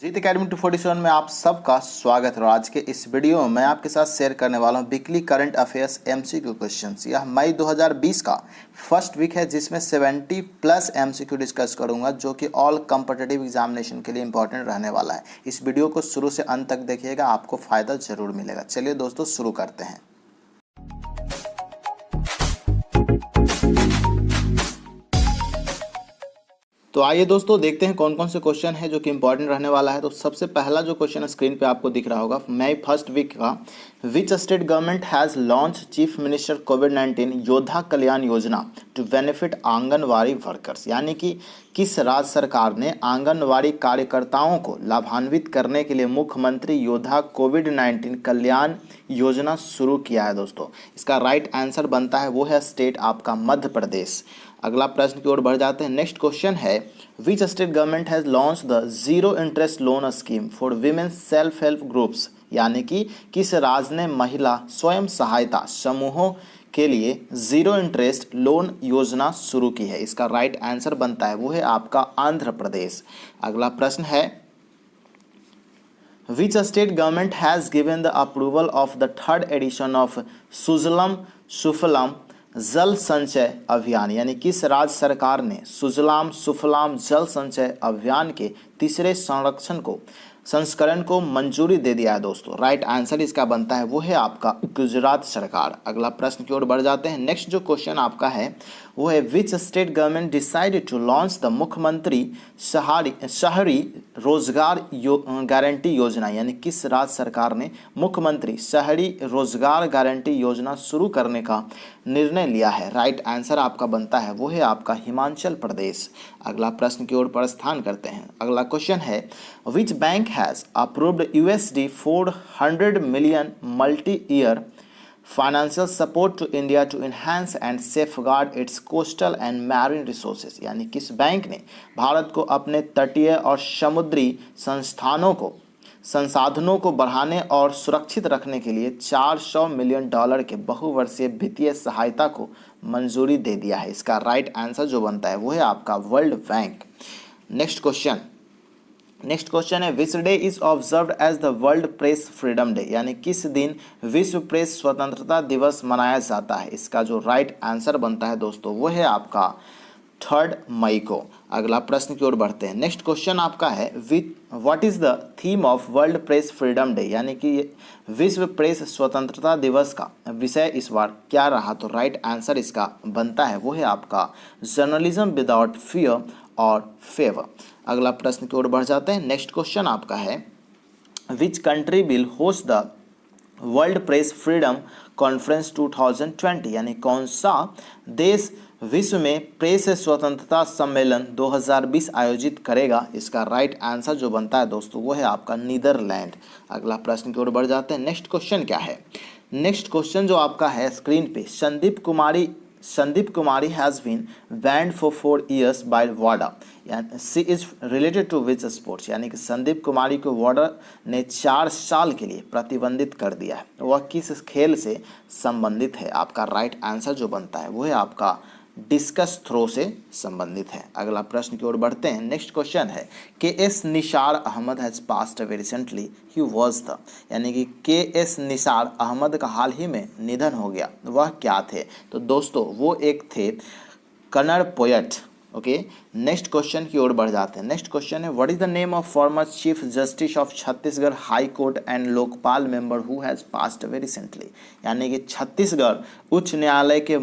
जीत academy 247 में आप सबका स्वागत है। और आज के इस वीडियो में मैं आपके साथ शेयर करने वाला हूं weekly current affairs MCQ questions. यह मई 2020 का फर्स्ट वीक है जिसमें 70 प्लस एमसीक्यू डिस्कस करूंगा जो कि ऑल कॉम्पिटिटिव एग्जामिनेशन के लिए इंपॉर्टेंट रहने वाला है। इस वीडियो को शुरू से अंत तक देखिएगा, आपको फायदा जरूर मिलेगा। चलिए दोस्तों शुरू करते हैं। तो आइए दोस्तों देखते हैं कौन कौन से क्वेश्चन है जो कि इंपॉर्टेंट रहने वाला है। तो सबसे पहला जो क्वेश्चन स्क्रीन पे आपको दिख रहा होगा, मई फर्स्ट वीक का, which state government has launch chief minister कोविड-19 योद्धा कल्याण योजना टू बेनिफिट आंगनवाड़ी वर्कर्स, यानी कि किस राज्य सरकार ने आंगनवाड़ी कार्यकर्ताओं को लाभान्वित करने के लिए मुख्यमंत्री योद्धा कोविड-19 कल्याण योजना शुरू किया है। दोस्तों इसका राइट आंसर बनता है वो है स्टेट आपका मध्य प्रदेश। अगला प्रश्न की ओर बढ़ जाते हैं। नेक्स्ट क्वेश्चन है, which state government has launch the zero interest loan scheme for women self help groups, यानी कि किस राज्य ने महिला स्वयं सहायता समूहों के लिए जीरो इंटरेस्ट लोन योजना शुरू की है। इसका राइट आंसर बनता है वो है आपका आंध्र प्रदेश। अगला प्रश्न है, which state government has given the approval of the third edition of Sujalam Sufalam Jal Sanchay अभियान, यानी किस राज्य सरकार ने सुजलाम सुफलाम जल संचय अभियान के तीसरे संस्करण को मंजूरी दे दिया है। दोस्तों राइट आंसर इसका बनता है वो है आपका गुजरात सरकार। अगला प्रश्न की ओर बढ़ जाते हैं। नेक्स्ट जो क्वेश्चन आपका है वो है, which state government decided to launch the Mukhyamantri Shahari रोजगार गारंटी योजना, यानी किस राज्य सरकार ने मुख्यमंत्री शहरी रोजगार गारंटी योजना शुरू करने का निर्णय लिया है। राइट आंसर आपका बनता है वो है आपका हिमाचल प्रदेश। अगला प्रश्न की ओर प्रस्थान करते हैं। अगला क्वेश्चन है, which bank has approved USD 400 million multi year financial support to India to enhance and safeguard its coastal and marine resources, यानी किस बैंक ने भारत को अपने तटीय और समुद्री संसाधनों को बढ़ाने और सुरक्षित रखने के लिए $400 मिलियन के बहुवर्षीय वित्तीय सहायता को मंजूरी दे दिया है। इसका राइट आंसर जो बनता है वो है आपका वर्ल्ड बैंक। नेक्स्ट क्वेश्चन है, which day is observed as the world press freedom day, यानी किस दिन विश्व प्रेस स्वतंत्रता दिवस मनाया जाता है। इसका जो राइट आंसर बनता है दोस्तों वो है आपका 3 मई को। अगला प्रश्न की ओर बढ़ते हैं। नेक्स्ट क्वेश्चन आपका है, what is the theme of world press freedom day, यानी कि विश्व प्रेस स्वतंत्रता दिवस का विषय इस बार क्या रहा। तो राइट आंसर इसका बनता है वो है आपका जर्नलिज्म विदाउट फियर और फेवर। अगला प्रश्न की ओर बढ़ जाते हैं। नेक्स्ट क्वेश्चन आपका है, which country will host the world press freedom conference 2020, यानी कौन सा देश विश्व में प्रेस स्वतंत्रता सम्मेलन 2020 आयोजित करेगा। इसका राइट आंसर जो बनता है दोस्तों वो है आपका नीदरलैंड। अगला प्रश्न की ओर बढ़ जाते हैं। नेक्स्ट क्वेश्चन क्या है, नेक्स्ट क्वेश्चन जो आपका है स्क्रीन पे, Sandeep Kumari has been banned for 4 years by वाडा, यानी she is related to which sports, यानी कि संदीप कुमारी को वाडा ने 4 साल के लिए प्रतिबंधित कर दिया है। वह किस खेल से संबंधित है। आपका राइट आंसर जो बनता है वो है आपका डिस्कस थ्रो से संबंधित है। अगला प्रश्न की ओर बढ़ते हैं। नेक्स्ट क्वेश्चन है, KS Nisar Ahmed has passed away recently, he was the, यानी कि KS निसार अहमद का हाल ही में निधन हो गया, वह क्या थे। तो दोस्तों वो एक थे Kannada poet. Okay next question की ओर बढ़ जाते हैं। नेक्स्ट क्वेश्चन है, what is the name of former chief justice of Chhattisgarh high court and Lokpal member who has passed away recently, यानी कि छत्तीसगढ़ उच्च न्यायालय के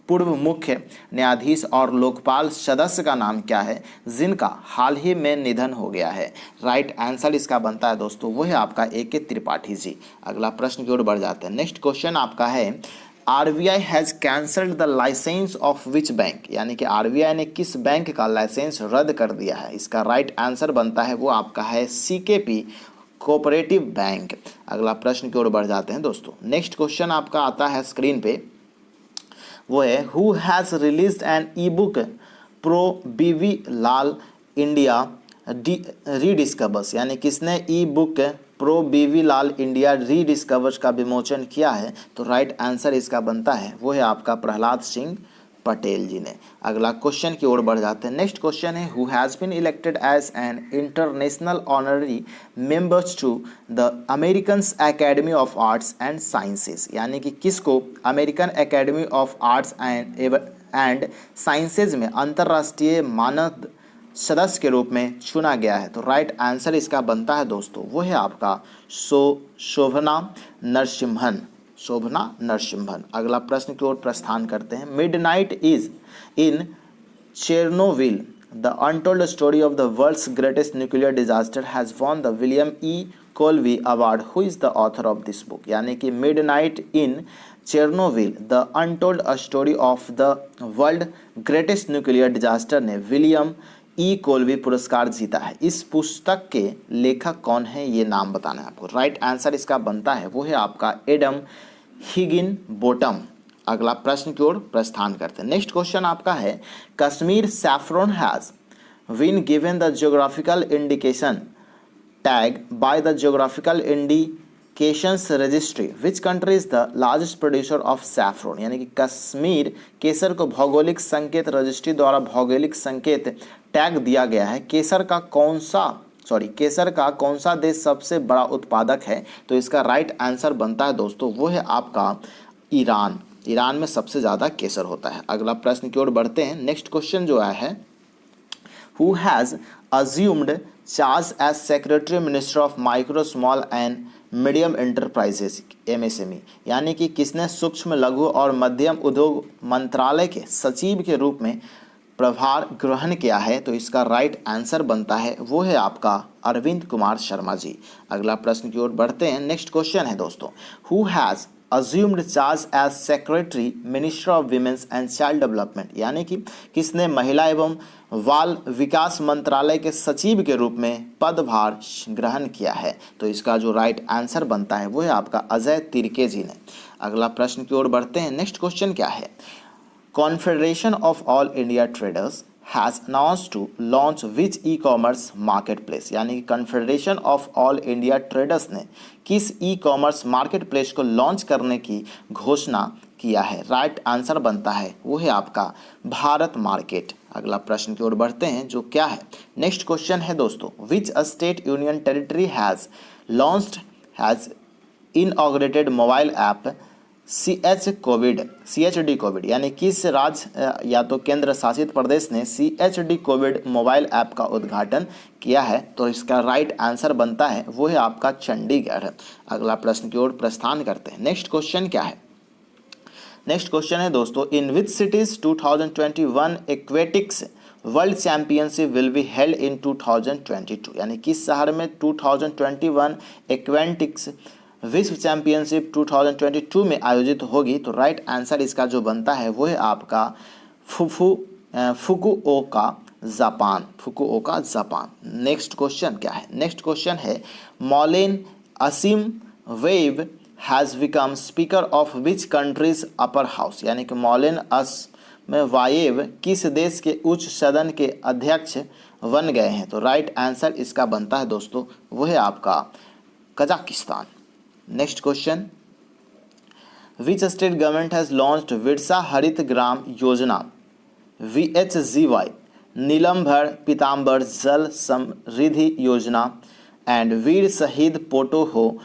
पूर्व मुख्य न्यायाधीश और लोकपाल सदस्य का नाम क्या है जिनका हाल ही में निधन हो गया है। राइट आंसर इसका बनता है दोस्तों वो है आपका AK त्रिपाठी जी। अगला प्रश्न की ओर बढ़ जाते हैं। नेक्स्ट क्वेश्चन आपका है, RBI has cancelled the licence of which bank, यानी कि RBI ने किस बैंक का लाइसेंस रद्द कर दिया है। इसका राइट आंसर बनता है वो आपका है CKP कोऑपरेटिव बैंक। अगला प्रश्न की ओर बढ़ जाते हैं दोस्तों। नेक्स्ट क्वेश्चन आपका आता है स्क्रीन पे, वो है, who has released an ebook pro BV Lal India rediscovers, यानी किसने ebook pro BV Lal India rediscovers का विमोचन किया है। तो राइट आंसर इसका बनता है वो है आपका प्रहलाद सिंह पटेल जी ने। अगला क्वेश्चन की ओर बढ़ जाते हैं। नेक्स्ट क्वेश्चन है who has been elected as an international honorary members to the American Academy of Arts and Sciences, यानी कि किसको American Academy of Arts and Sciences में अंतर्राष्ट्रीय मानद सदस्य के रूप में चुना गया है। तो राइट आंसर इसका बनता है दोस्तों वो है आपका शोभना नरसिम्हन, शोभना नरसिम्हन। अगला प्रश्न की ओर प्रस्थान करते हैं। Midnight is in Chernobyl the untold story of the world's greatest nuclear disaster has won the William E Colby award, who is the author of this book, यानी कि midnight in Chernobyl the untold story of the world greatest nuclear disaster ने William E Colby पुरस्कार जीता है। इस पुस्तक के लेखक कौन है ये नाम बताना है आपको। राइट आंसर इसका बनता है वो है आपका एडम हिगिनबोटम। अगला प्रश्न की ओर प्रस्थान करते हैं। नेक्स्ट क्वेश्चन आपका है Kashmir saffron has been given the geographical indication tag by the geographical indications registry, which country is the largest producer of saffron, यानी कि कश्मीर केसर को भौगोलिक संकेत रजिस्ट्री द्वारा भौगोलिक संकेत टैग दिया गया है। केसर का कौन सा देश सबसे बड़ा उत्पादक है, तो इसका राइट आंसर बनता है दोस्तों वो है आपका ईरान। ईरान में सबसे ज़्यादा केसर होता है। अगला प्रश्न की ओर बढ़ते हैं। नेक्स्ट क्वेश्चन जो आया है who has assumed charge as secretary minister of micro small and medium enterprises MSME, यानी कि किसने सूक्ष्म लघु और मध्यम उद्योग मंत्रालय के सचिव के रूप में प्रभार ग्रहण किया है, तो इसका राइट आंसर बनता है वो है आपका अरविंद कुमार शर्मा जी। अगला प्रश्न की ओर बढ़ते हैं। नेक्स्ट क्वेश्चन है दोस्तों who has assumed charge as secretary minister of women's and child development, यानी कि किसने महिला एवं बाल विकास मंत्रालय के सचिव के रूप में पदभार ग्रहण किया है, तो इसका जो राइट आंसर बनता है वो है आपका अजय तिर्के जी ने। अगला प्रश्न की ओर बढ़ते हैं। नेक्स्ट क्वेश्चन क्या है confederation of all India traders has announced to launch which e commerce market place, यानी कि confederation of all India traders ने किस ई कॉमर्स मार्केट प्लेस को लॉन्च करने की घोषणा किया है। राइट आंसर बनता है वो है आपका भारत मार्केट। अगला प्रश्न की ओर बढ़ते हैं जो क्या है नेक्स्ट क्वेश्चन है दोस्तों which state union territory has inaugurated mobile app CHD covid, यानी किस राज्य या तो केंद्र शासित प्रदेश ने CHD कोविड मोबाइल ऐप का उद्घाटन किया है, तो इसका राइट आंसर बनता है वो है आपका चंडीगढ़। अगला प्रश्न की ओर प्रस्थान करते हैं। नेक्स्ट क्वेश्चन क्या है नेक्स्ट क्वेश्चन है दोस्तों in which cities 2021 aquatics world championship will be held in 2022, यानी किस शहर में 2021 एक्वेटिक्स विश्व चैंपियनशिप 2022 में आयोजित होगी, तो राइट आंसर इसका जो बनता है वो है आपका फुकुओका जापान। नेक्स्ट क्वेश्चन क्या है नेक्स्ट क्वेश्चन है Maulen Ashimbayev has become speaker of which countries upper house, यानी कि मौलेन वायेव किस देश के उच्च सदन के अध्यक्ष बन गए हैं, तो राइट आंसर इसका बनता है दोस्तों वो है आपका Kazakhstan. Next question which state government has launched Birsa Harit Gram योजना VHGY, नीलमभर पीताम्बर जल समृद्धि योजना एंड वीर शहीद Poto Ho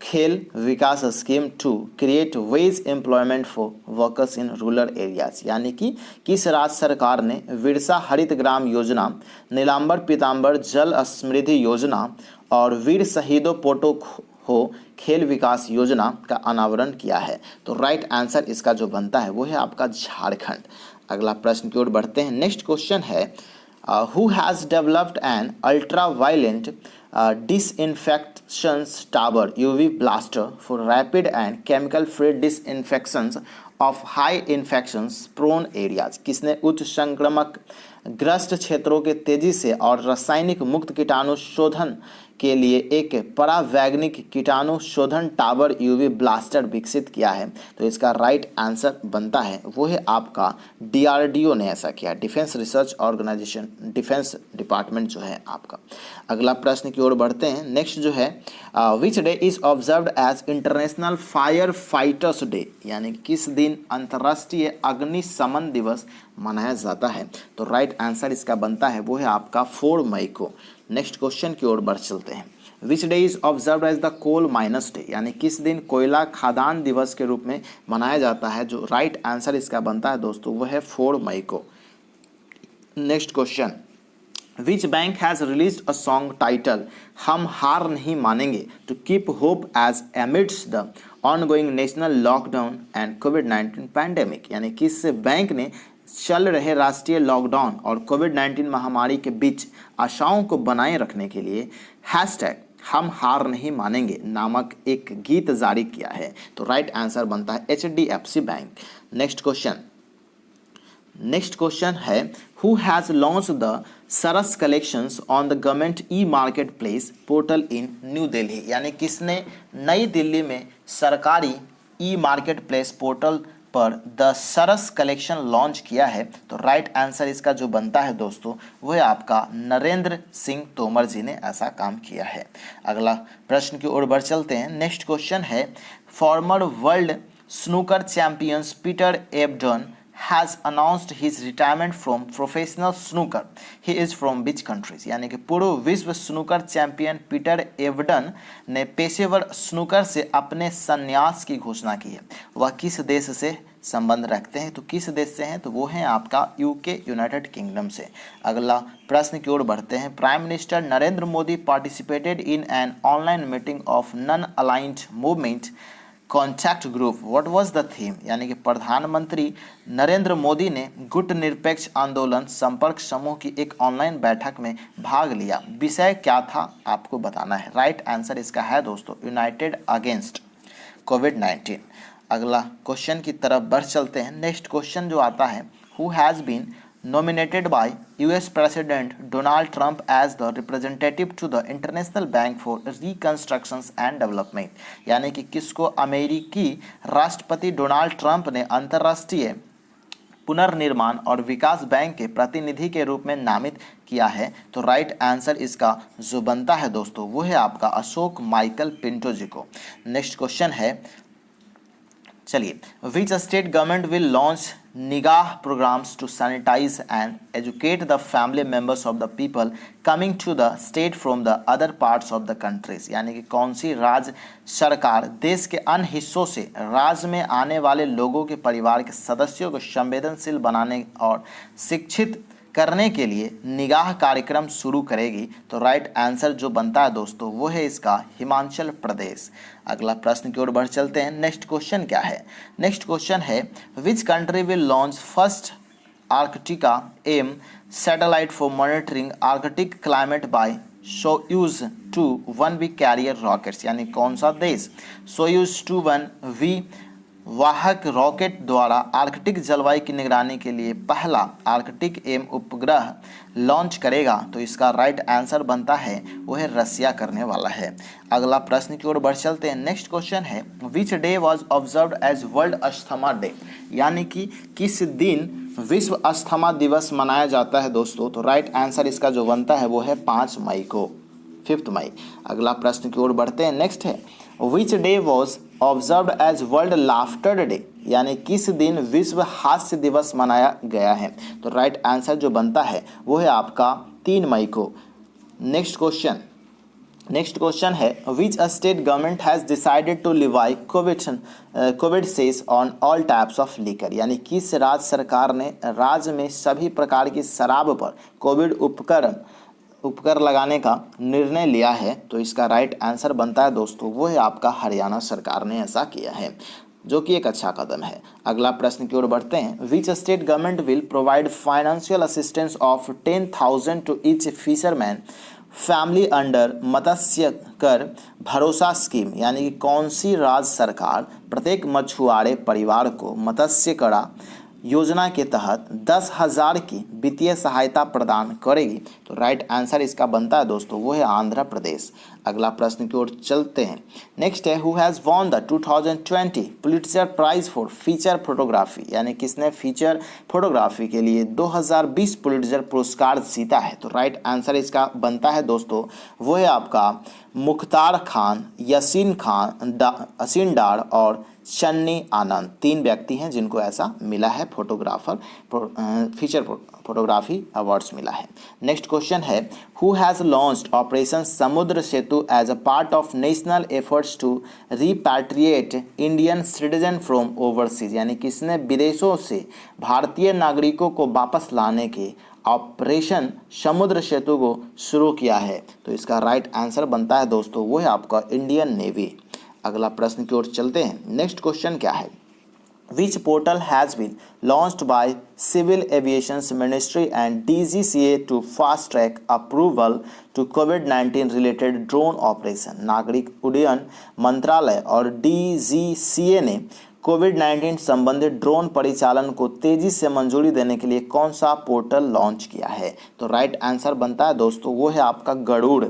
Khel Vikas scheme to create wage employment for workers in rural areas, यानी कि किस राज्य सरकार ने विरसा हरित ग्राम योजना, नीलांबर पीताम्बर जल समृद्धि योजना और वीर शहीदों पोटो हो खेल विकास योजना का अनावरण किया है, तो राइट आंसर इसका जो बनता है वो है आपका झारखंड। अगला प्रश्न की ओर बढ़ते हैं। नेक्स्ट क्वेश्चन है who has developed an ultra violent disinfection tower UV blaster for rapid and chemical free disinfections of high infections prone areas, किसने उच्च संक्रमक ग्रस्त क्षेत्रों के तेजी से और रासायनिक मुक्त कीटाणु शोधन के लिए एक परावैज्ञानिक कीटाणु शोधन टावर यूवी ब्लास्टर विकसित किया है? तो इसका राइट आंसर बनता है वो है आपका डीआरडीओ ने ऐसा किया, defence research organisation, defence department जो है आपका। अगला प्रश्न की ओर बढ़ते हैं। नेक्स्ट जो है which day is observed as international fire fighters day, यानी किस दिन अंतर्राष्ट्रीय अग्निशमन दिवस मनाया जाता है? तो राइट आंसर इसका बनता है वो है आपका 4 मई को। नेक्स्ट क्वेश्चन की ओर बढ़ चलते हैं। Which day is observed as the coal miners day, यानी किस दिन कोयला खादान दिवस के रूप में मनाया जाता है? जो राइट आंसर इसका बनता है दोस्तों वो है 4 मई को। Next question, which bank has released a song title Hum Haar Nahi Manenge to keep hope as amidst the ongoing national lockdown and कोविड-19 पैंडेमिक, यानी किस बैंक ने चल रहे राष्ट्रीय लॉकडाउन और कोविड-19 महामारी के बीच आशाओं को बनाए रखने के लिए हैशटैग हम हार नहीं मानेंगे नामक एक गीत जारी किया है? तो राइट आंसर बनता है HDFC बैंक। नेक्स्ट क्वेश्चन है who has launch the Saras collections on the government e market place portal in new Delhi, यानी किसने नई दिल्ली में सरकारी ई मार्केट प्लेस पोर्टल पर द सरस कलेक्शन लॉन्च किया है? तो राइट आंसर इसका जो बनता है दोस्तों वो है आपका नरेंद्र सिंह तोमर जी ने ऐसा काम किया है। अगला प्रश्न की ओर बढ़ चलते हैं। नेक्स्ट क्वेश्चन है farmer world snooker champions Peter Ebden has announced his retirement from professional snooker. He is from which countries? यानी कि पूर्व विश्व स्नूकर चैंपियन पीटर एवडन ने पेशेवर स्नूकर से अपने संन्यास की घोषणा की है। वह किस देश से संबंध रखते हैं? तो किस देश से हैं? तो वो हैं आपका यूके, यूनाइटेड किंगडम से। अगला प्रश्न की ओर बढ़ते हैं। Prime minister Narendra Modi participated in an online meeting of non aligned movement contact group, what was the theme, यानी कि प्रधानमंत्री नरेंद्र मोदी ने गुट निरपेक्ष आंदोलन संपर्क समूह की एक ऑनलाइन बैठक में भाग लिया। विषय क्या था आपको बताना है। राइट आंसर इसका है दोस्तों यूनाइटेड अगेंस्ट कोविड-19। अगला क्वेश्चन की तरफ बढ़ चलते हैं। नेक्स्ट क्वेश्चन जो आता है who has been nominated by US President Donald Trump as the representative to the International Bank for Reconstruction and Development, यानी कि किसको अमेरिकी राष्ट्रपति डोनाल्ड ट्रंप ने अंतर्राष्ट्रीय पुनर्निर्माण और विकास बैंक के प्रतिनिधि के रूप में नामित किया है? तो राइट आंसर इसका जो बनता है दोस्तों वो है आपका अशोक माइकल पिंटो जी को। नेक्स्ट क्वेश्चन है, चलिए, which state government will launch Nigah programs to sanitize and educate the family members of the people coming to the state from the other parts of the countries, यानी कि कौन सी राज्य सरकार देश के अन्य हिस्सों से राज्य में आने वाले लोगों के परिवार के सदस्यों को संवेदनशील बनाने और शिक्षित करने के लिए निगाह कार्यक्रम शुरू करेगी? तो राइट आंसर जो बनता है दोस्तों वो है इसका हिमाचल प्रदेश। अगला प्रश्न की ओर बढ़ चलते हैं। नेक्स्ट क्वेश्चन क्या है? नेक्स्ट क्वेश्चन है which country will launch first Arktika M satellite for monitoring Arctic climate by Soyuz 2-1V carrier rockets, यानी कौन सा देश सोयूज 2-1V वाहक रॉकेट द्वारा आर्कटिक जलवायु की निगरानी के लिए पहला आर्कटिक एम उपग्रह लॉन्च करेगा? तो इसका राइट आंसर बनता है वो है रसिया करने वाला है। अगला प्रश्न की ओर बढ़ चलते हैं। नेक्स्ट क्वेश्चन है which day was observed as world asthma day, यानी कि किस दिन विश्व अस्थमा दिवस मनाया जाता है दोस्तों? तो राइट आंसर इसका जो बनता है वो है 5 मई को, 5 मई। अगला प्रश्न की ओर बढ़ते हैं। नेक्स्ट है which day was observed as world laughter day, यानी किस दिन विश्व हास्य दिवस मनाया गया है? तो राइट आंसर जो बनता है वो है आपका 3 मई को। नेक्स्ट क्वेश्चन है which state government has decided to levy covid cess on all types of liquor, यानी किस राज्य सरकार ने राज्य में सभी प्रकार की शराब पर कोविड उपकर लगाने का निर्णय लिया है? तो इसका राइट आंसर बनता है दोस्तों वो है आपका हरियाणा सरकार ने ऐसा किया है, जो कि एक अच्छा कदम है। अगला प्रश्न की ओर बढ़ते हैं। Which state government will provide financial assistance of 10,000 to each fisherman family under Matsya Kar Bharosa scheme, यानी कि कौन सी राज्य सरकार प्रत्येक मछुआरे परिवार को मत्स्य कड़ा योजना के तहत 10,000 की वित्तीय सहायता प्रदान करेगी? तो राइट आंसर इसका बनता है दोस्तों वो है आंध्र प्रदेश। अगला प्रश्न की ओर चलते हैं। नेक्स्ट है, who has won the 2020 Pulitzer prize for feature photography, यानी किसने फीचर फोटोग्राफी के लिए 2020 पुलिट्जर पुरस्कार जीता है? तो राइट आंसर इसका बनता है दोस्तों वो है आपका मुख्तार खान, असीन डार और शन्नी आनंद। 3 व्यक्ति हैं जिनको ऐसा मिला है फीचर फोटोग्राफी अवार्ड्स मिला है। नेक्स्ट क्वेश्चन है, who has launched operation Samudra Setu as a part of national efforts to repatriate Indian citizen from overseas, यानी किसने विदेशों से भारतीय नागरिकों को वापस लाने के ऑपरेशन समुद्र सेतु को शुरू किया है? तो इसका राइट आंसर बनता है दोस्तों वो है आपका इंडियन नेवी। अगला प्रश्न की ओर चलते हैं। नेक्स्ट क्वेश्चन क्या है, which portal has been launched by civil aviation ministry and DGCA to fast track approval to कोविड-19 रिलेटेड ड्रोन ऑपरेशन? नागरिक उड्डयन मंत्रालय और DGCA ने कोविड-19 संबंधित ड्रोन परिचालन को तेजी से मंजूरी देने के लिए कौन सा पोर्टल लॉन्च किया है? तो राइट आंसर बनता है दोस्तों वो है आपका गरुड़।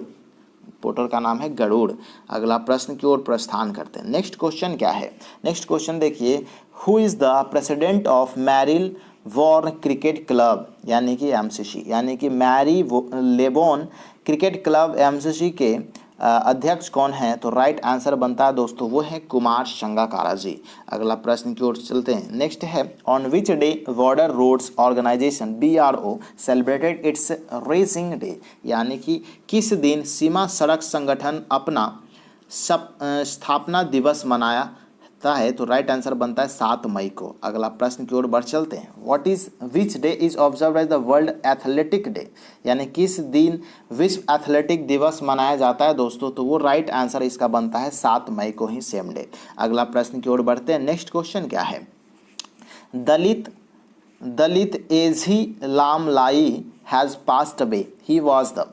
पोर्टल का नाम है गरुड़। अगला प्रश्न की ओर प्रस्थान करते हैं। नेक्स्ट क्वेश्चन क्या है? नेक्स्ट क्वेश्चन देखिए, who is the president of Marylebone cricket club, यानी कि MCC, यानी कि Marylebone cricket club MCC के अध्यक्ष कौन है? तो राइट आंसर बनता है दोस्तों वो है कुमार संगकारा जी। अगला प्रश्न की ओर चलते हैं। नेक्स्ट है, on which day border roads organisation BRO celebrated its raising day, यानी कि किस दिन सीमा सड़क संगठन अपना स्थापना दिवस मनाया है? तो राइट आंसर बनता है 7 मई को। अगला प्रश्न की ओर बढ़ चलते हैं। What is which day is observe as the world athletic day, यानी किस दिन विश्व एथलेटिक दिवस मनाया जाता है दोस्तों? तो वो राइट आंसर इसका बनता है 7 मई को ही, सेम डे। अगला प्रश्न की ओर बढ़ते हैं। नेक्स्ट क्वेश्चन क्या है, Dalit Ezhilmalai has passed away, he was the,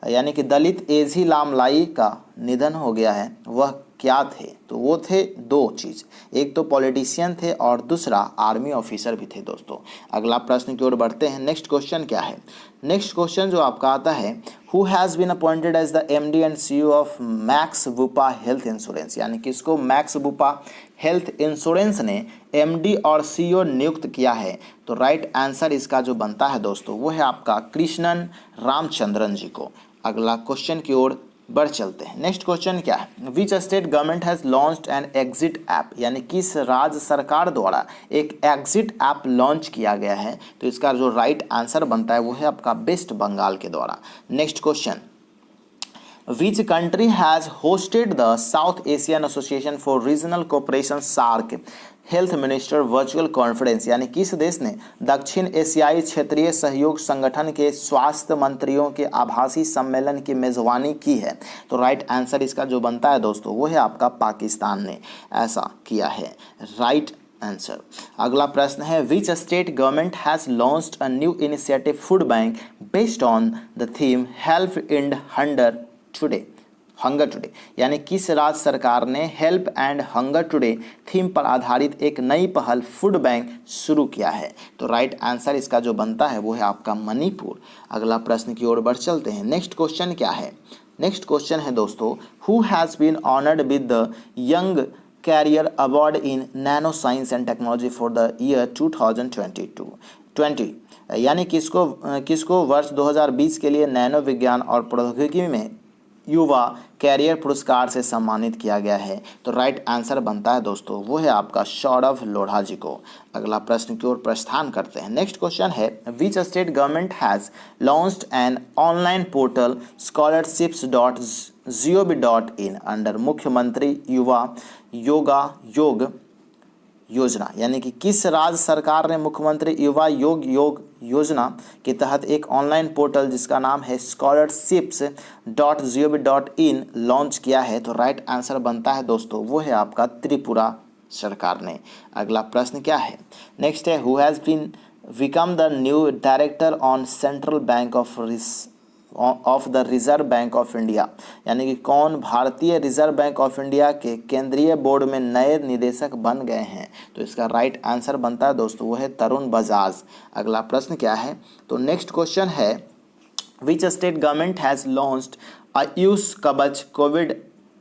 यानी कि दलित एझी लामलाई का निधन हो गया है, वह क्या थे? तो वो थे 2 चीज़, एक तो पॉलिटिशियन थे और दूसरा आर्मी ऑफिसर भी थे दोस्तों। अगला प्रश्न की ओर बढ़ते हैं। नेक्स्ट क्वेश्चन क्या है? नेक्स्ट क्वेश्चन जो आपका आता है, who has been appointed as the MD and CEO of Max Bupa health insurance, यानी किसको मैक्स बुपा हेल्थ इंश्योरेंस ने MD और CEO नियुक्त किया है? तो राइट आंसर इसका जो बनता है दोस्तों वो है आपका कृष्णन रामचंद्रन जी को। अगला क्वेश्चन की ओर बढ़ चलते हैं। नेक्स्ट क्वेश्चन क्या है, which state government has launched an exit app, यानी किस राज्य सरकार द्वारा एक एग्जिट ऐप लॉन्च किया गया है? तो इसका जो राइट आंसर बनता है वो है आपका वेस्ट बंगाल के द्वारा। Next question, which country has hosted the south Asian association for regional cooperation SAARC health minister virtual conference, यानी किस देश ने दक्षिण एशियाई क्षेत्रीय सहयोग संगठन के स्वास्थ्य मंत्रियों के आभासी सम्मेलन की मेजबानी की है? तो राइट आंसर इसका जो बनता है दोस्तों वो है आपका पाकिस्तान ने ऐसा किया है, राइट आंसर। अगला प्रश्न है, which state government has launched a new initiative food bank based on the theme help and hunger today, यानी किस राज्य सरकार ने help and hunger today theme पर आधारित एक नई पहल फूड बैंक शुरू किया है? तो राइट आंसर इसका जो बनता है वो है आपका मणिपुर। अगला प्रश्न की ओर बढ़ चलते हैं। नेक्स्ट क्वेश्चन क्या है? नेक्स्ट क्वेश्चन है दोस्तों, who has been honoured with the young career award in nano science and technology for the year 2020, यानी किसको वर्ष 2020 के लिए नैनो विज्ञान और प्रौद्योगिकी में युवा कैरियर पुरस्कार से सम्मानित किया गया है? तो राइट आंसर बनता है दोस्तों वो है आपका सौरभ लोढ़ा जी को। अगला प्रश्न की ओर प्रस्थान करते हैं। नेक्स्ट क्वेश्चन है, which state government has launched an online portal scholarships.gov.in under मुख्यमंत्री युवा योग योजना, यानी कि किस राज्य सरकार ने मुख्यमंत्री युवा योग योजना के तहत एक ऑनलाइन पोर्टल जिसका नाम है scholarships.gov.in लॉन्च किया है? तो राइट आंसर बनता है दोस्तों वो है आपका त्रिपुरा सरकार ने। अगला प्रश्न क्या है? नेक्स्ट है, who has been become the new director on central bank of of the reserve bank of India, यानी कि कौन भारतीय रिजर्व बैंक ऑफ इंडिया के केंद्रीय बोर्ड में नए निदेशक बन गए हैं? तो इसका राइट आंसर बनता है दोस्तों वो है तरुण बजाज। अगला प्रश्न क्या है? तो नेक्स्ट क्वेश्चन है which state government has launched Ayush Kavach covid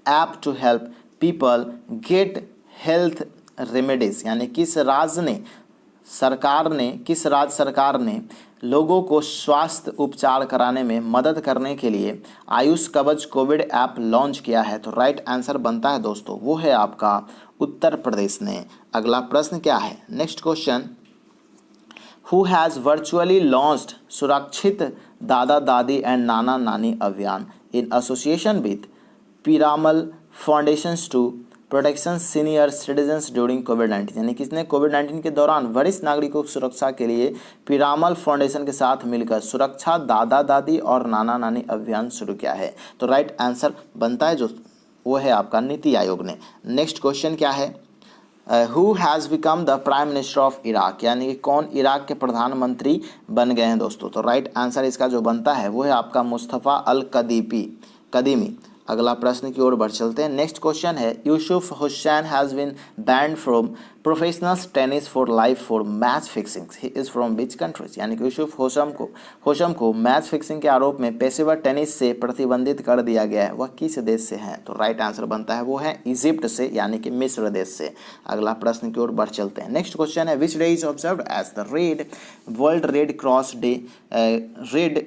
app to help people get health remedies, यानी किस राज्य सरकार ने लोगों को स्वास्थ्य उपचार कराने में मदद करने के लिए Ayush Kavach covid app launch किया है? तो राइट आंसर बनता है दोस्तों वो है आपका उत्तर प्रदेश ने। अगला प्रश्न क्या है? Next question, who has virtually launched Surakshit Dada Dadi and Nana Nani Abhiyan in association with Piramal foundations to protection senior citizens during कोविड-19, यानी किसने कोविड-19 के दौरान वरिष्ठ नागरिकों की सुरक्षा के लिए पीरामल फाउंडेशन के साथ मिलकर सुरक्षा दादा दादी और नाना नानी अभियान शुरू किया है? तो राइट आंसर बनता है जो वो है आपका नीति आयोग ने। नेक्स्ट क्वेश्चन क्या है? Who has become the prime minister of Iraq, यानी कि कौन इराक के प्रधानमंत्री बन गए हैं दोस्तों? तो राइट आंसर इसका जो बनता है वो है आपका मुस्तफ़ा अल कदीमी। अगला प्रश्न की ओर बढ़ चलते हैं। नेक्स्ट क्वेश्चन है Yusuf Hussain has been banned from professional tennis for life for match fixing, he is from which countries, यानी कि यूसुफ होशम को मैच फिक्सिंग के आरोप में पेशेवर टेनिस से प्रतिबंधित कर दिया गया है, वह किस देश से हैं? तो राइट आंसर बनता है वो है इजिप्ट से, यानी कि मिस्र देश से। अगला प्रश्न की ओर बढ़ चलते हैं। नेक्स्ट क्वेश्चन है which day is observed as the world red cross day red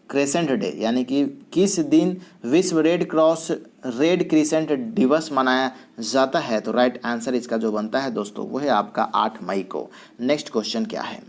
crescent day, यानी कि किस दिन विश्व रेड क्रिसेंट दिवस मनाया जाता है? तो राइट आंसर इसका जो बनता है दोस्तों वो है आपका 8 मई को। नेक्स्ट क्वेश्चन क्या है?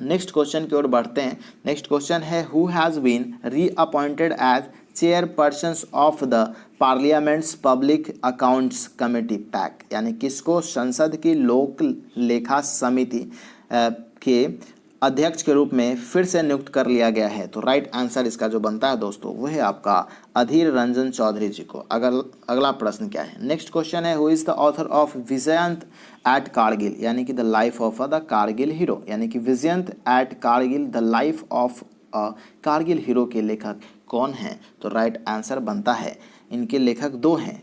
नेक्स्ट क्वेश्चन की ओर बढ़ते हैं। नेक्स्ट क्वेश्चन है who has been reappointed as chairpersons of the parliaments public accounts committee PAC, यानी किसको संसद की लोक लेखा समिति के अध्यक्ष के रूप में फिर से नियुक्त कर लिया गया है? तो राइट आंसर इसका जो बनता है दोस्तों वो है आपका अधीर रंजन चौधरी जी को। अगला प्रश्न क्या है? नेक्स्ट क्वेश्चन है who is the author of Vijyant at Kargil, यानी कि the life of the Kargil hero, यानी कि Vijyant at Kargil the life of Kargil hero के लेखक कौन हैं? तो राइट आंसर बनता है इनके लेखक दो हैं,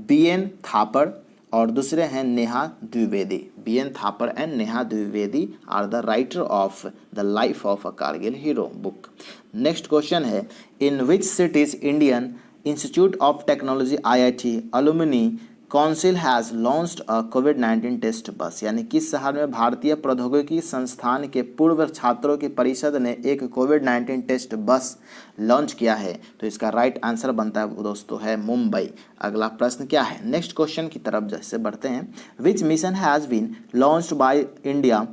BN थापर और दूसरे हैं Neha Dwivedi. BN Thapar and Neha Dwivedi are the writer of the life of a Kargil hero book. Next question है in which cities Indian institute of technology IIT alumni council has launched a कोविड-19 टेस्ट बस, यानी किस शहर में भारतीय प्रौद्योगिकी संस्थान के पूर्व छात्रों की परिषद ने एक कोविड-19 टेस्ट बस लॉन्च किया है? तो इसका राइट आंसर बनता है दोस्तों है मुंबई। अगला प्रश्न क्या है? नेक्स्ट क्वेश्चन की तरफ जैसे बढ़ते हैं। Which mission has been launched by India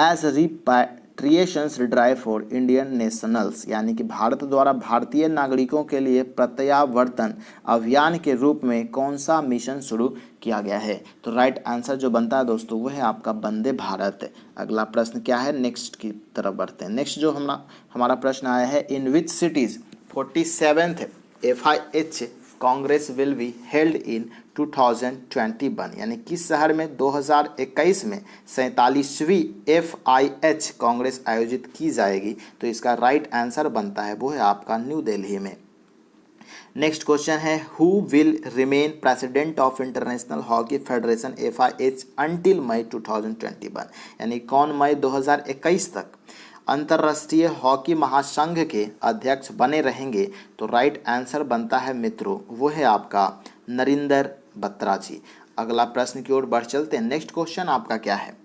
as repatriations drive for Indian nationals, यानी कि भारत द्वारा भारतीय नागरिकों के लिए प्रत्यावर्तन अभियान के रूप में कौन सा मिशन शुरू किया गया है? तो राइट आंसर जो बनता है दोस्तों वो है आपका वंदे भारत। अगला प्रश्न क्या है? नेक्स्ट की तरफ बढ़ते हैं। नेक्स्ट जो हमारा प्रश्न आया है in which cities 47th FIH congress will be held in 2021, यानी किस शहर में 2021 में 47वीं FIH कांग्रेस आयोजित की जाएगी? तो इसका राइट आंसर बनता है वो है आपका न्यू दिल्ली में। नेक्स्ट क्वेश्चन है who will remain president of international hockey federation FIH until May 2021, यानी कौन मई 2021 तक अंतर्राष्ट्रीय हॉकी महासंघ के अध्यक्ष बने रहेंगे? तो राइट आंसर बनता है मित्रों वो है आपका नरिंदर बत्रा जी। अगला प्रश्न की ओर बढ़ चलते हैं। नेक्स्ट क्वेश्चन आपका क्या है?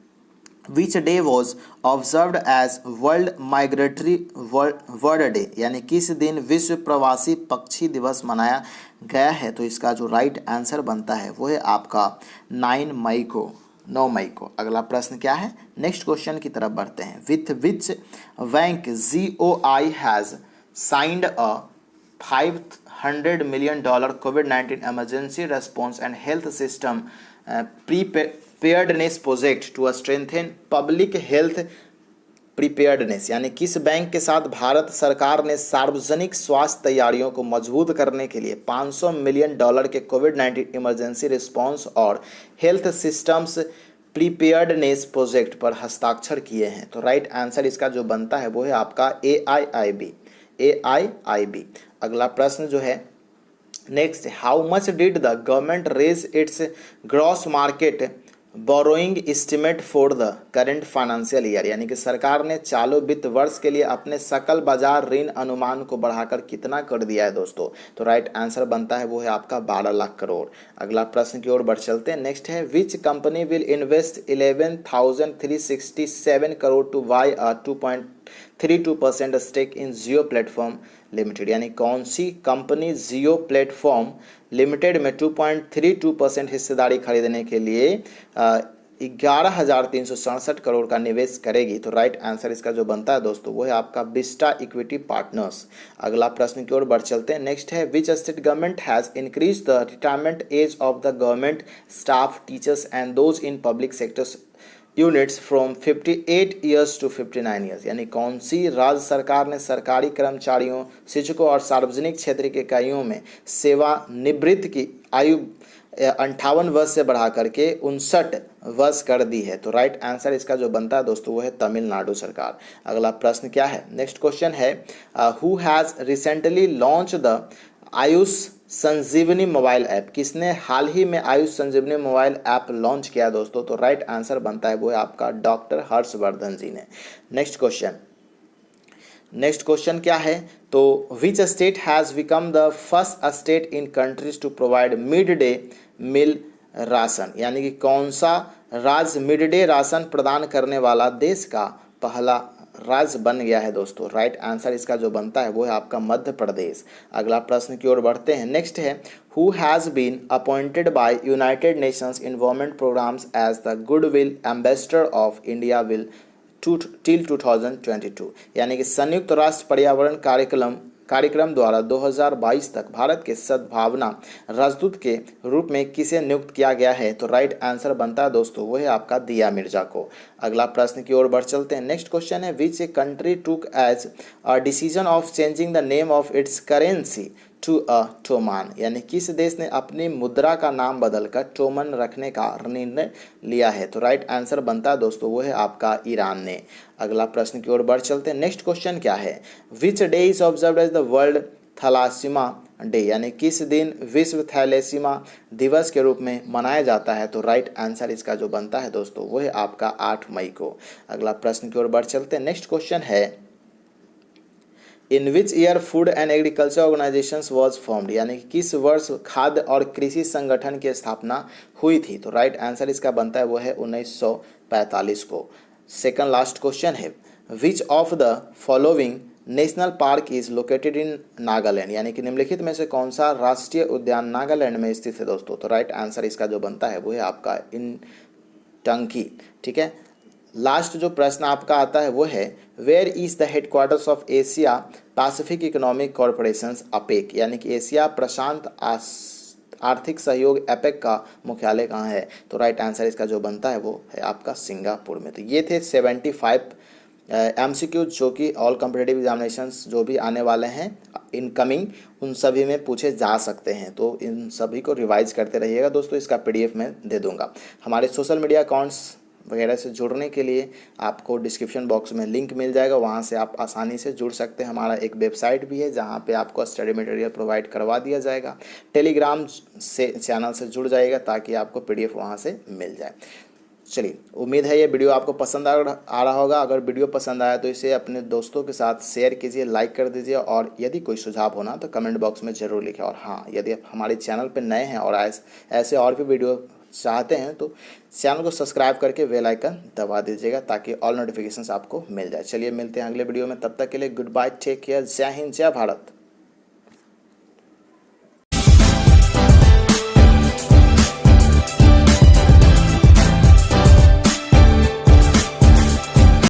Which day was observed as world migratory bird day, यानी किस दिन विश्व प्रवासी पक्षी दिवस मनाया गया है? तो इसका जो राइट आंसर बनता है वो है आपका 9 मई को। अगला प्रश्न क्या है? नेक्स्ट क्वेश्चन की तरफ बढ़ते हैं। With which bank GOI has signed a $500 million COVID-19 emergency response and health system preparedness project to strengthen public health प्रीपेयर्डनेस, यानी किस बैंक के साथ भारत सरकार ने सार्वजनिक स्वास्थ्य तैयारियों को मजबूत करने के लिए $500 मिलियन के कोविड-19 इमरजेंसी रिस्पांस और हेल्थ सिस्टम्स प्रीपेयर्डनेस प्रोजेक्ट पर हस्ताक्षर किए हैं? तो राइट आंसर इसका जो बनता है वो है आपका AIIB। AIIB। अगला प्रश्न जो है next, how much did the government raise its gross market borrowing estimate for the current financial year, यानी कि सरकार ने चालू वित्त वर्ष के लिए अपने सकल बाजार ऋण अनुमान को बढ़ाकर कितना कर दिया है दोस्तों। तो राइट आंसर बनता है वो है आपका 12 लाख करोड़। अगला प्रश्न की ओर बढ़ चलते हैं। नेक्स्ट है, which company will invest 11,367 crore to buy a 2.32% stake in Jio platform limited, यानी कौन सी कंपनी जियो प्लेटफॉर्म लिमिटेड में 2.32% हिस्सेदारी खरीदने के लिए 11,367 करोड़ का निवेश करेगी। तो राइट आंसर इसका जो बनता है दोस्तों वो है आपका विस्टा इक्विटी पार्टनर्स। अगला प्रश्न की ओर बढ़ चलते हैं। नेक्स्ट है, which state government has increase the retirement age of the government staff teachers and those in public sectors units from 58 years to 59 years, यानी कौन सी राज्य सरकार ने सरकारी कर्मचारियों, शिक्षकों और सार्वजनिक क्षेत्र के इकाइयों में सेवानिवृत्ति की आयु 58 वर्ष से बढ़ा करके 59 वर्ष कर दी है। तो राइट आंसर इसका जो बनता है दोस्तों वो है तमिलनाडु सरकार। अगला प्रश्न क्या है, नेक्स्ट क्वेश्चन है, who has recently launch the Ayush Sanjeevani mobile app, किसने हाल ही में Ayush Sanjeevani mobile app launch किया दोस्तों। तो राइट आंसर बनता है वो है आपका डॉक्टर हर्षवर्धन जी ने। नेक्स्ट क्वेश्चन क्या है, तो which state has become the first state in countries to provide mid day meal ration, यानी कि कौन सा राज्य मिड डे राशन प्रदान करने वाला देश का पहला राज्य बन गया है दोस्तों। राइट आंसर इसका जो बनता है वो है आपका मध्य प्रदेश। अगला प्रश्न की ओर बढ़ते हैं। नेक्स्ट है, who has been appointed by United Nations environment programmes as the goodwill ambassador of India will till 2022, यानी कि संयुक्त राष्ट्र पर्यावरण कार्यक्रम द्वारा 2022 तक भारत के सद्भावना राजदूत के रूप में किसे नियुक्त किया गया है। तो राइट आंसर बनता है दोस्तों वो है आपका दिया मिर्जा को। अगला प्रश्न की ओर बढ़ चलते हैं। नेक्स्ट क्वेश्चन है, which a country took as a decision of changing the name of its currency to a toman, यानी किस देश ने अपनी मुद्रा का नाम बदलकर टोमन रखने का निर्णय लिया है। तो राइट आंसर बनता है दोस्तों वो है आपका ईरान ने। अगला प्रश्न की ओर बढ़ चलते हैं। नेक्स्ट क्वेश्चन क्या है, which day is observed as the world thalassemia day, यानी किस दिन विश्व थैलेसीमा दिवस के रूप में मनाया जाता है। तो राइट आंसर इसका जो बनता है दोस्तों वो है आपका 8 मई को। अगला प्रश्न की ओर बढ़ चलते हैं। नेक्स्ट क्वेश्चन है, in which year food and agriculture organisations was formed, यानी कि किस वर्ष खाद्य और कृषि संगठन की स्थापना हुई थी। तो राइट आंसर इसका बनता है वो है 1945 को। सेकंड लास्ट क्वेश्चन है, which of the following national park is located in Nagaland, यानी कि निम्नलिखित में से कौन सा राष्ट्रीय उद्यान नागालैंड में स्थित है दोस्तों। तो राइट आंसर इसका जो बनता है वो है आपका इन टंकी। ठीक है, लास्ट जो प्रश्न आपका आता है वो है, where is the headquarters of Asia Pacific economic corporation APEC, यानी कि एशिया प्रशांत आर्थिक सहयोग एपेक का मुख्यालय कहाँ है। तो राइट आंसर इसका जो बनता है वो है आपका सिंगापुर में। तो ये थे 75 MCQ जो कि ऑल कॉम्पिटिटिव एग्जामिनेशंस जो भी आने वाले हैं इनकमिंग उन सभी में पूछे जा सकते हैं। तो इन सभी को रिवाइज करते रहिएगा दोस्तों। इसका PDF मैं दे दूंगा। हमारे सोशल मीडिया अकाउंट्स वगैरह से जुड़ने के लिए आपको डिस्क्रिप्शन बॉक्स में लिंक मिल जाएगा, वहाँ से आप आसानी से जुड़ सकते हैं। हमारा एक वेबसाइट भी है जहाँ पे आपको स्टडी मटेरियल प्रोवाइड करवा दिया जाएगा। टेलीग्राम से चैनल से जुड़ जाइएगा ताकि आपको PDF वहाँ से मिल जाए। चलिए, उम्मीद है ये वीडियो आपको पसंद आ रहा होगा। अगर वीडियो पसंद आया तो इसे अपने दोस्तों के साथ शेयर कीजिए, लाइक कर दीजिए और यदि कोई सुझाव होना तो कमेंट बॉक्स में ज़रूर लिखें। और हाँ, यदि आप हमारे चैनल पर नए हैं और ऐसे और भी वीडियो चाहते हैं तो चैनल को सब्सक्राइब करके बेल आइकन दबा दीजिएगा ताकि ऑल नोटिफिकेशंस आपको मिल जाए। चलिए मिलते हैं अगले वीडियो में, तब तक के लिए गुड बाय, टेक केयर, जय हिंद, जय भारत।